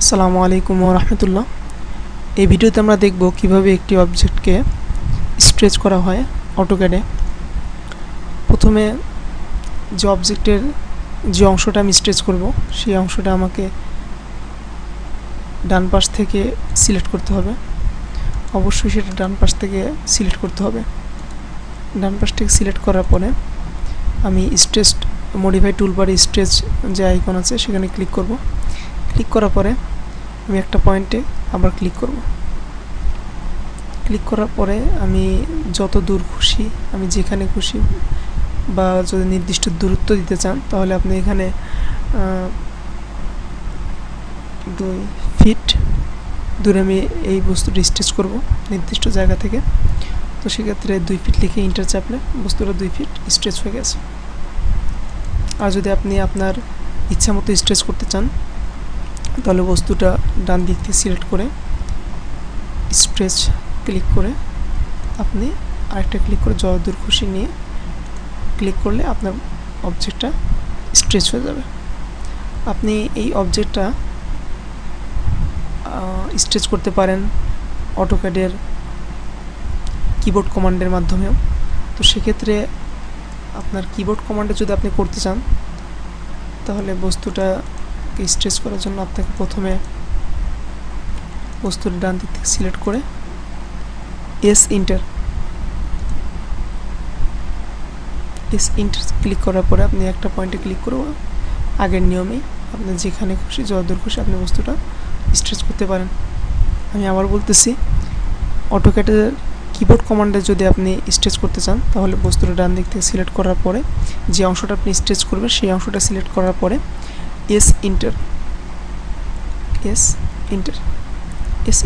আসসালামু আলাইকুম ওয়া রাহমাতুল্লাহ। এই ভিডিওতে আমরা দেখব কিভাবে একটি অবজেক্টকে স্ট্রেচ করা হয় অটোক্যাডে। প্রথমে যে অবজেক্টের যে অংশটা আমি স্ট্রেচ করব সেই অংশটা আমাকে ডান পাশ থেকে সিলেক্ট করতে হবে। অবশ্যই সেটা ডান পাশ থেকে সিলেক্ট করতে হবে। ডান পাশ থেকে সিলেক্ট করার পরে আমি স্ট্রেচ মডিফাই টুলবারে স্ট্রেচ যে আইকন আছে সেখানে ক্লিক করব। ক্লিক করার পরে আমি একটা পয়েন্টে আবার ক্লিক করব। ক্লিক করার পরে আমি যত দূর খুশি, আমি যেখানে খুশি বা যদি নির্দিষ্ট দূরত্ব দিতে চান তাহলে আপনি এখানে 2 ফিট দূরে আমি এই বস্তুটি স্ট্রেচ করব নির্দিষ্ট জায়গা থেকে। তো সেক্ষেত্রে 2 ফিট লিখে ইন্টার চাপলে বস্তুটা 2 ফিট স্ট্রেচ হয়ে গেছে। আর যদি আপনি আপনার ইচ্ছা মতো স্ট্রেচ করতে চান তাহলে বস্তুটা ডান দিক থেকে সিলেক্ট করে স্ট্রেচ ক্লিক করে আপনি আরেকটা ক্লিক করে যত দূর খুশি নিয়ে ক্লিক করলে আপনার অবজেক্টটা স্ট্রেচ হয়ে যাবে। আপনি এই অবজেক্টটা স্ট্রেচ করতে পারেন অটোক্যাডের কিবোর্ড কমান্ডের মাধ্যমেও। তো সেক্ষেত্রে আপনার কিবোর্ড কমান্ডে যদি আপনি করতে চান তাহলে বস্তুটাকে স্ট্রেচ করার জন্য আপনাকে প্রথমে বস্তুর ডান দিক থেকে সিলেক্ট করে এস ইন্টার ক্লিক করার পরে আপনি একটা পয়েন্টে ক্লিক করব। আগের নিয়মেই আপনি যেখানে খুশি যতদূর খুশি আপনি বস্তুটা স্ট্রেচ করতে পারেন। আমি আবার বলতেছি, অটোক্যাডের কিবোর্ড কমান্ডে যদি আপনি স্ট্রেচ করতে চান তাহলে বস্তুটা ডান দিক থেকে সিলেক্ট করার পরে যে অংশটা আপনি স্ট্রেচ করবেন সেই অংশটা সিলেক্ট করার পরে এস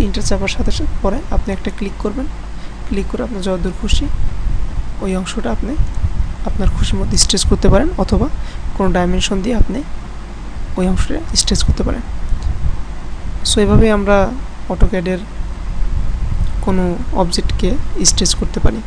ইন্টার চাপার সাথে সাথে পরে আপনি একটা ক্লিক করবেন। ক্লিক করে আপনার যতদূর খুশি ওই অংশটা আপনি আপনার খুশির মধ্যে স্ট্রেচ করতে পারেন, অথবা কোনো ডাইমেনশন দিয়ে আপনি ওই অংশটা স্ট্রেচ করতে পারেন। সো এভাবে আমরা অটোক্যাডের কোনো অবজেক্টকে স্ট্রেচ করতে পারি।